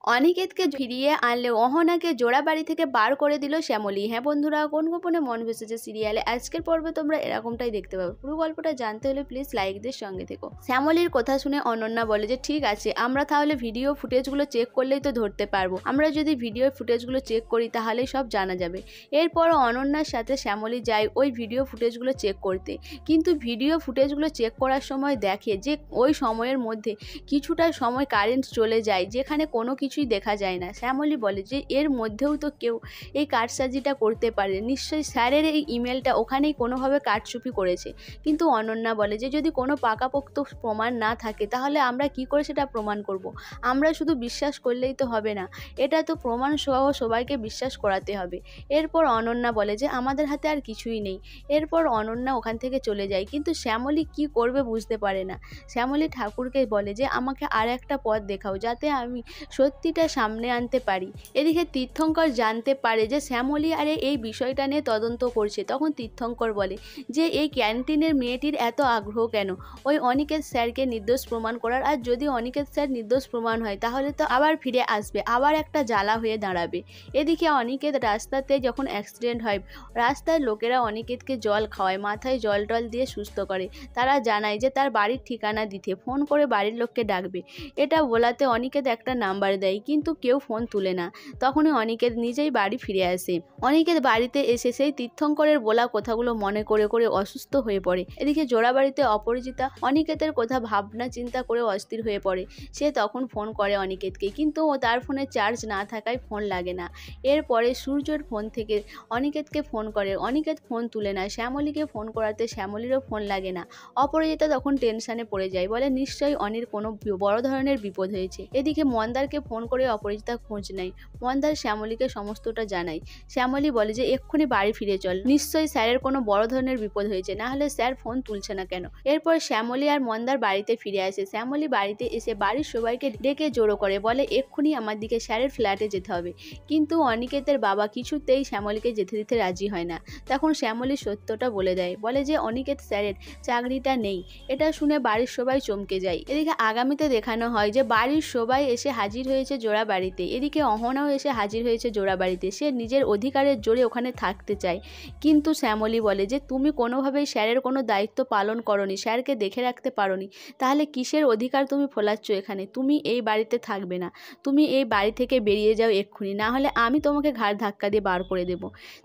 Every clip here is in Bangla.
অনিকেতকে ফিরিয়ে আনলেও অহনাকে জোড়াবাড়ি থেকে বার করে দিল শ্যামলী। হ্যাঁ বন্ধুরা, কোন গোপনে মন ভেসেছে সিরিয়ালে আজকের পর্বে তোমরা এরকমটাই দেখতে পাবে। পুরো গল্পটা জানতে হলে প্লিজ লাইকদের সঙ্গে থেকো। শ্যামলীর কথা শুনে অনন্যা বলে যে ঠিক আছে, আমরা তাহলে ভিডিও ফুটেজগুলো চেক করলেই তো ধরতে পারবো। আমরা যদি ভিডিও ফুটেজগুলো চেক করি তাহলেই সব জানা যাবে। এরপর অনন্যার সাথে শ্যামলী যায় ওই ভিডিও ফুটেজগুলো চেক করতে। কিন্তু ভিডিও ফুটেজগুলো চেক করার সময় দেখে যে ওই সময়ের মধ্যে কিছুটা সময় কারেন্ট চলে যায়, যেখানে কোনো কিছুই দেখা যায় না। শ্যামলী বলে যে এর মধ্যেও তো কেউ এই কারসাজিটা করতে পারে, নিশ্চয়ই স্যারের এই ইমেলটা ওখানেই কোনোভাবে কারচুপি করেছে। কিন্তু অনন্যা বলে যে যদি কোনো পাকাপোক্ত প্রমাণ না থাকে তাহলে আমরা কি করে সেটা প্রমাণ করব? আমরা শুধু বিশ্বাস করলেই তো হবে না, এটা তো প্রমাণ সহ সবাইকে বিশ্বাস করাতে হবে। এরপর অনন্যা বলে যে আমাদের হাতে আর কিছুই নেই। এরপর অনন্যা ওখান থেকে চলে যায়, কিন্তু শ্যামলী কি করবে বুঝতে পারে না। শ্যামলী ঠাকুরকে বলে যে আমাকে আর একটা পথ দেখাও, যাতে আমি সত্যিটা সামনে আনতে পারি। এদিকে তীর্থঙ্কর জানতে পারে যে শ্যামলী আরে এই বিষয়টা নিয়ে তদন্ত করছে। তখন তীর্থঙ্কর বলে যে এই ক্যান্টিনের মেয়েটির এত আগ্রহ কেন ওই অনিকেত স্যারকে নির্দোষ প্রমাণ করার? আর যদি অনিকেত স্যার নির্দোষ প্রমাণ হয় তাহলে তো আবার ফিরে আসবে, আবার একটা জ্বালা হয়ে দাঁড়াবে। এদিকে অনিকেত রাস্তাতে যখন অ্যাক্সিডেন্ট হয়, রাস্তার লোকেরা অনিকেতকে জল খাওয়ায়, মাথায় জল টল দিয়ে সুস্থ করে। তারা জানায় যে তার বাড়ির ঠিকানা দিতে, ফোন করে বাড়ির লোককে ডাকবে। এটা বলাতে অনিকেত একটা নাম্বার দেয়, কিন্তু কেউ ফোন তুলে না। তখনই অনিকেত নিজেই বাড়ি ফিরে আসে। অনিকেত বাড়িতে এসে সেই তীর্থঙ্করের বলা কথাগুলো মনে করে করে অসুস্থ হয়ে পড়ে। এদিকে জোড়াবাড়িতে অপরাজিতা অনিকেতের কথা ভাবনা চিন্তা করে অস্থির হয়ে পড়ে। সে তখন ফোন করে অনিকেতকে, কিন্তু তার ফোনে চার্জ না থাকায় ফোন লাগে না। এরপরে সূর্যের ফোন থেকে অনিকেতকে ফোন করে, অনিকেত ফোন তুলে না। শ্যামলীকে ফোন করাতে শ্যামলীরও ফোন লাগে না। অপরাজিতা তখন টেনশনে পড়ে যায়, বলে নিশ্চয়ই অনির কোনো বড় ধরনের বিপদ হয়েছে। এদিকে মন্দারকে ফোন করে অপরাজিতা খোঁজ নেয়। মন্দার শ্যামলীকে সমস্তটা জানায়। শ্যামলী বলে যে এক্ষুনি বাড়ি ফিরে চল, নিশ্চয়ই স্যারের কোনো বড় ধরনের বিপদ হয়েছে, না হলে স্যার ফোন তুলছে না কেন। এরপর শ্যামলী আর মন্দার বাড়িতে ফিরে আসে। শ্যামলী বাড়িতে এসে বাড়ির সবাইকে ডেকে জড়ো করে, বলে এক্ষুনি আমার দিকে স্যারের ফ্ল্যাটে যেতে হবে। কিন্তু অনিকেতের বাবা কিছুতেই শ্যামলীকে যেতে দিতে রাজি হয় না। তখন শ্যামলী সত্যটা বলে দেয়, বলে যে অনিকেত স্যারের চাকরিটা নেই। এটা শুনে বাড়ির সবাই চমকে যায়। এদিকে আগামীতে দেখানো হয় যে বাড়ির সবাই এসে হাজির হয়েছে জোড়াবাড়িতে। এদিকে অহনাও এসে হাজির হয়েছে জোড়াবাড়িতে। সে নিজের অধিকারের জোরে ওখানে থাকতে চায়, কিন্তু শ্যামলী বলে যে তুমি কোনোভাবেই স্যারের কোনো দায়িত্ব পালন করনি, স্যারকে দেখে রাখতে পারোনি, তাহলে কিসের অধিকার তুমি ফলাচ্ছ এখানে? তুমি এই বাড়িতে থাকবে না, তুমি এই বাড়ি থেকে বেরিয়ে যাও এক্ষুনি, না হলে আমি তোমাকে ঘাড় ধাক্কা দিয়ে বার করে দেব।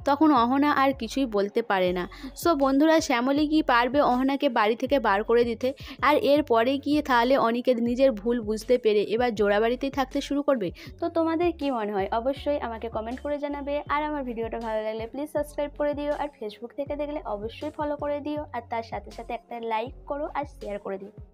তখন অহনা আর কিছুই বলতে পারে না। সো বন্ধুরা, শ্যামলী কি পারবে অহনাকে বাড়ি থেকে বার করে দিতে? আর এরপরে গিয়ে তাহলে অনিকেত নিজের ভুল বুঝতে পেরে এবার জোড়াবাড়িতেই থাকতে শুরু করবে। তো তোমাদের কি মনে হয় অবশ্যই আমাকে কমেন্ট করে জানাবে। আর আমার ভিডিওটা ভালো লাগলে প্লিজ সাবস্ক্রাইব করে দিও, আর ফেসবুক থেকে দেখলে অবশ্যই ফলো করে দিও, আর তার সাথে সাথে একটা লাইক করো আর শেয়ার করে দিও।